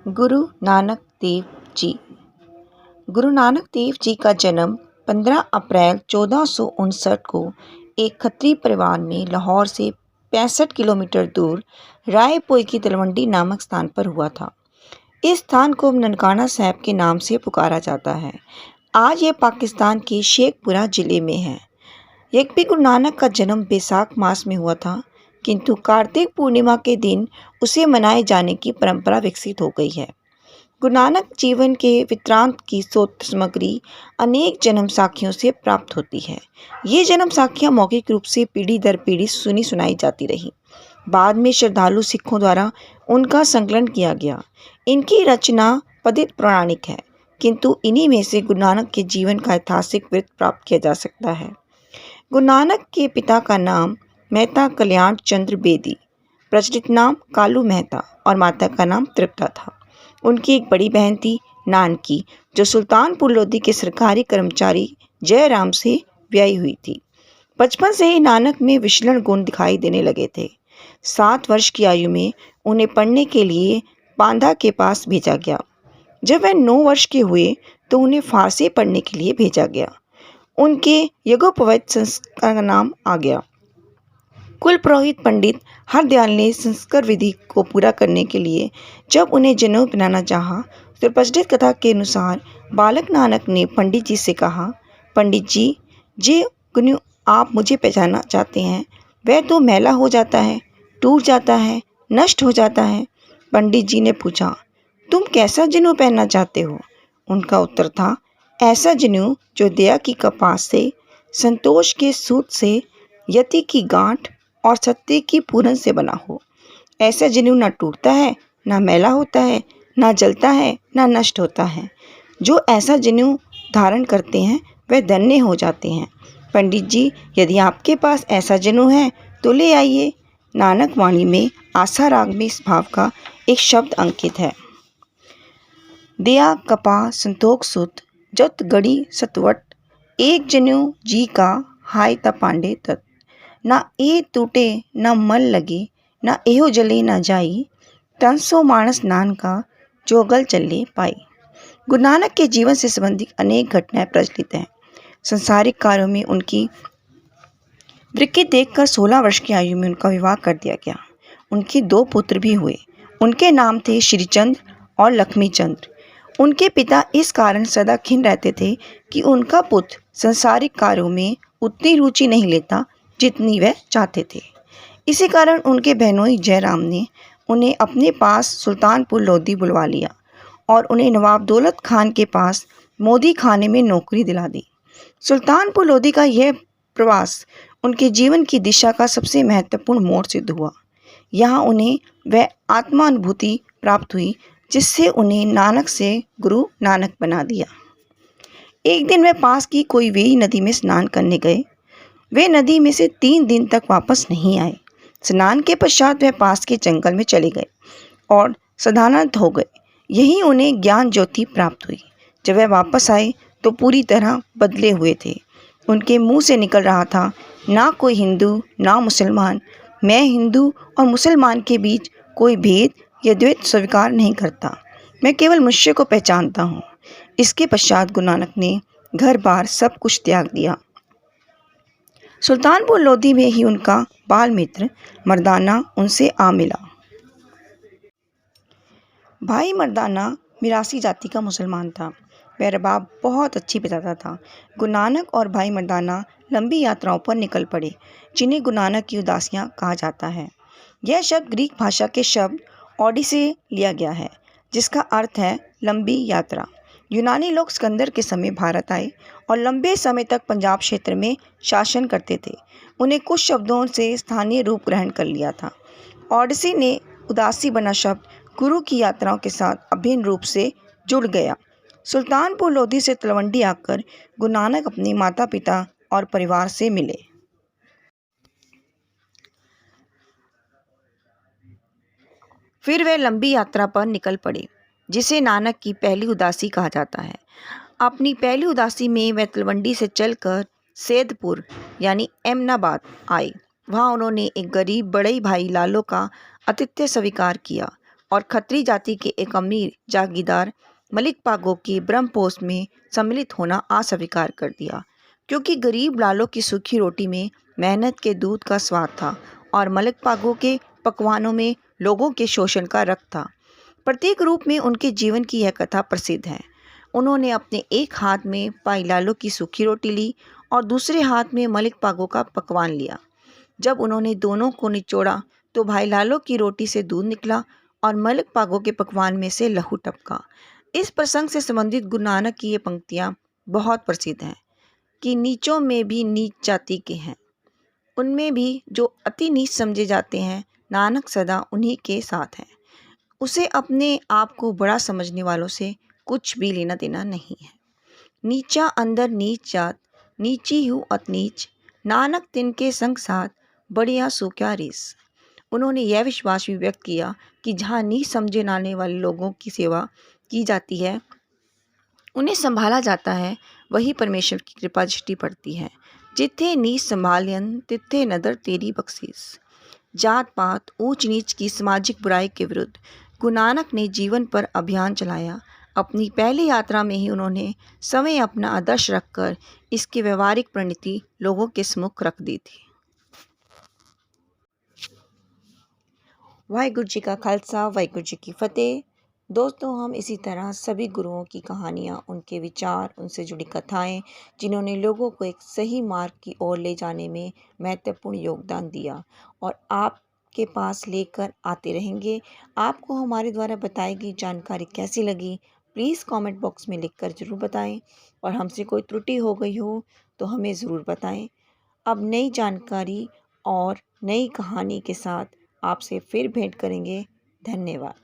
गुरु नानक देव जी। गुरु नानक देव जी का जन्म 15 अप्रैल 1459 को एक खत्री परिवार में लाहौर से 65 किलोमीटर दूर रायपुर की तलवंडी नामक स्थान पर हुआ था। इस स्थान को ननकाना साहब के नाम से पुकारा जाता है। आज ये पाकिस्तान के शेखपुरा ज़िले में है। यद्यपि गुरु नानक का जन्म बैसाख मास में हुआ था, किंतु कार्तिक पूर्णिमा के दिन उसे मनाए जाने की परंपरा विकसित हो गई है। गुरु नानक जीवन के वृत्तांत की स्रोत सामग्री अनेक जन्म साखियों से प्राप्त होती है। ये जन्म साखियाँ मौखिक रूप से पीढ़ी दर पीढ़ी सुनी सुनाई जाती रही। बाद में श्रद्धालु सिखों द्वारा उनका संकलन किया गया। इनकी रचना पतित पौराणिक है, किंतु इन्हीं में से गुरु नानक के जीवन का ऐतिहासिक वृत्त प्राप्त किया जा सकता है। गुरु नानक के पिता का नाम मेहता कल्याण चंद्र बेदी, प्रचलित नाम कालू मेहता, और माता का नाम तृप्ता था। उनकी एक बड़ी बहन थी नानकी, जो सुल्तानपुर लोधी के सरकारी कर्मचारी जयराम से ब्याही हुई थी। बचपन से ही नानक में विचलन गुण दिखाई देने लगे थे। 7 वर्ष की आयु में उन्हें पढ़ने के लिए बांदा के पास भेजा गया। जब वह 9 वर्ष के हुए तो उन्हें फारसी पढ़ने के लिए भेजा गया। उनके यज्ञोपवीत संस्कार का नाम आ गया। कुल पुरोहित पंडित हरदयाल ने संस्कार विधि को पूरा करने के लिए जब उन्हें जनेऊ पहनाना चाहा, तो प्रचलित कथा के अनुसार बालक नानक ने पंडित जी से कहा, पंडित जी, जे जनेऊ आप मुझे पहचानना चाहते हैं वह तो मैला हो जाता है, टूट जाता है, नष्ट हो जाता है। पंडित जी ने पूछा, तुम कैसा जनेऊ पहनना चाहते हो? उनका उत्तर था, ऐसा जनेऊ जो दया की कपास से, संतोष के सूत से, यति की गांठ और सत्य की पूरन से बना हो। ऐसा जनेऊ ना टूटता है, ना मैला होता है, ना जलता है, ना नष्ट होता है। जो ऐसा जनेऊ धारण करते हैं वह धन्य हो जाते हैं। पंडित जी, यदि आपके पास ऐसा जनेऊ है तो ले आइए। नानक वाणी में आशा राग में इस भाव का एक शब्द अंकित है। दया कपा संतोख सुत जत गड़ी सतवट, एक जनेऊ जी का हाय ता पांडे तत्। ना ए टूटे ना मल लगे, ना एहो जले ना जाई, तन सो मानस नान का जो गल चले पाई। गुरु नानक के जीवन से संबंधित अनेक घटनाएं प्रचलित हैं। संसारिक कार्यों में उनकी वृत्ति देखकर 16 वर्ष की आयु में उनका विवाह कर दिया गया। उनके 2 पुत्र भी हुए। उनके नाम थे श्रीचंद्र और लक्ष्मीचंद्र। उनके पिता इस कारण सदा खिन्न रहते थे कि उनका पुत्र संसारिक कार्यों में उतनी रुचि नहीं लेता जितनी वह चाहते थे। इसी कारण उनके बहनोई जयराम ने उन्हें अपने पास सुल्तानपुर लोधी बुलवा लिया और उन्हें नवाब दौलत खान के पास मोदी खाने में नौकरी दिला दी। सुल्तानपुर लोधी का यह प्रवास उनके जीवन की दिशा का सबसे महत्वपूर्ण मोड़ सिद्ध हुआ। यहाँ उन्हें वह आत्मानुभूति प्राप्त हुई जिससे उन्हें नानक से गुरु नानक बना दिया। एक दिन वे पास की कोई वेई नदी में स्नान करने गए। वे नदी में से 3 दिन तक वापस नहीं आए। स्नान के पश्चात वह पास के जंगल में चले गए और सदानंद हो गए। यहीं उन्हें ज्ञान ज्योति प्राप्त हुई। जब वह वापस आए तो पूरी तरह बदले हुए थे। उनके मुंह से निकल रहा था, ना कोई हिंदू ना मुसलमान, मैं हिंदू और मुसलमान के बीच कोई भेद या द्वैत स्वीकार नहीं करता, मैं केवल मनुष्य को पहचानता हूँ। इसके पश्चात गुरु नानक ने घर बार सब कुछ त्याग दिया। सुल्तानपुर लोधी में ही उनका बाल मित्र मर्दाना उनसे आ मिला। भाई मर्दाना मिरासी जाति का मुसलमान था। वह रबाब बहुत अच्छी बजाता था। गुरु नानक और भाई मर्दाना लंबी यात्राओं पर निकल पड़े, जिन्हें गुरु नानक की उदासियाँ कहा जाता है। यह शब्द ग्रीक भाषा के शब्द ऑडी से लिया गया है, जिसका अर्थ है लंबी यात्रा। यूनानी लोग सिकंदर के समय भारत आए और लंबे समय तक पंजाब क्षेत्र में शासन करते थे। उन्हें कुछ शब्दों से स्थानीय रूप ग्रहण कर लिया था। ओडिसी ने उदासी बना शब्द गुरु की यात्राओं के साथ अभिन्न रूप से जुड़ गया। सुल्तानपुर लोधी से तलवंडी आकर गुरु नानक अपने माता पिता और परिवार से मिले। फिर वे लंबी यात्रा पर निकल पड़े, जिसे नानक की पहली उदासी कहा जाता है। अपनी पहली उदासी में वह तलवंडी से चलकर सैदपुर यानी एमनाबाद आए। वहाँ उन्होंने एक गरीब बड़े भाई लालो का आतिथ्य स्वीकार किया। और खत्री जाति के एक अमीर जागीरदार मलिक पागो की ब्रह्मपोस्ट में सम्मिलित होना अस्वीकार कर दिया, क्योंकि गरीब लालों की सूखी रोटी में मेहनत के दूध का स्वाद था और मलिक पागो के पकवानों में लोगों के शोषण का रक्त था। प्रत्येक रूप में उनके जीवन की यह कथा प्रसिद्ध है। उन्होंने अपने एक हाथ में पाई लालो की सूखी रोटी ली और दूसरे हाथ में मलिक पागो का पकवान लिया। जब उन्होंने दोनों को निचोड़ा तो भाई लालो की रोटी से दूध निकला और मलिक पागो के पकवान में से लहू टपका। इस प्रसंग से संबंधित गुरु नानक की ये पंक्तियाँ बहुत प्रसिद्ध हैं कि नीचों में भी नीच जाति के हैं, उनमें भी जो अति नीच समझे जाते हैं, नानक सदा उन्हीं के साथ हैं। उसे अपने आप को बड़ा समझने वालों से कुछ भी लेना देना नहीं है। नीचा अंदर नीच जात, नीची हूँ अत नीच, नानक तिनके संग साथ, बढ़िया सो क्या रीस। उन्होंने यह विश्वास भी व्यक्त किया कि जहाँ नीच समझे जाने वाले लोगों की सेवा की जाती है, उन्हें संभाला जाता है, वही परमेश्वर की कृपा दृष्टि पड़ती है। जिथे नीच संभालियन तिथे नदर तेरी बख्शीस। जात पात ऊंच नीच की सामाजिक बुराई के विरुद्ध गुरु नानक ने जीवन पर अभियान चलाया। अपनी पहली यात्रा में ही उन्होंने समय अपना आदर्श रखकर इसकी व्यवहारिक परिणति लोगों के सम्मुख रख दी थी। वाहिगुरु जी का खालसा, वाहिगुरु जी की फतेह। दोस्तों, हम इसी तरह सभी गुरुओं की कहानियाँ, उनके विचार, उनसे जुड़ी कथाएं, जिन्होंने लोगों को एक सही मार्ग की ओर ले जाने में महत्वपूर्ण योगदान दिया, और आपके पास लेकर आते रहेंगे। आपको हमारे द्वारा बताई गई जानकारी कैसी लगी, प्लीज़ कमेंट बॉक्स में लिखकर ज़रूर बताएं, और हमसे कोई त्रुटि हो गई हो तो हमें ज़रूर बताएं। अब नई जानकारी और नई कहानी के साथ आपसे फिर भेंट करेंगे। धन्यवाद।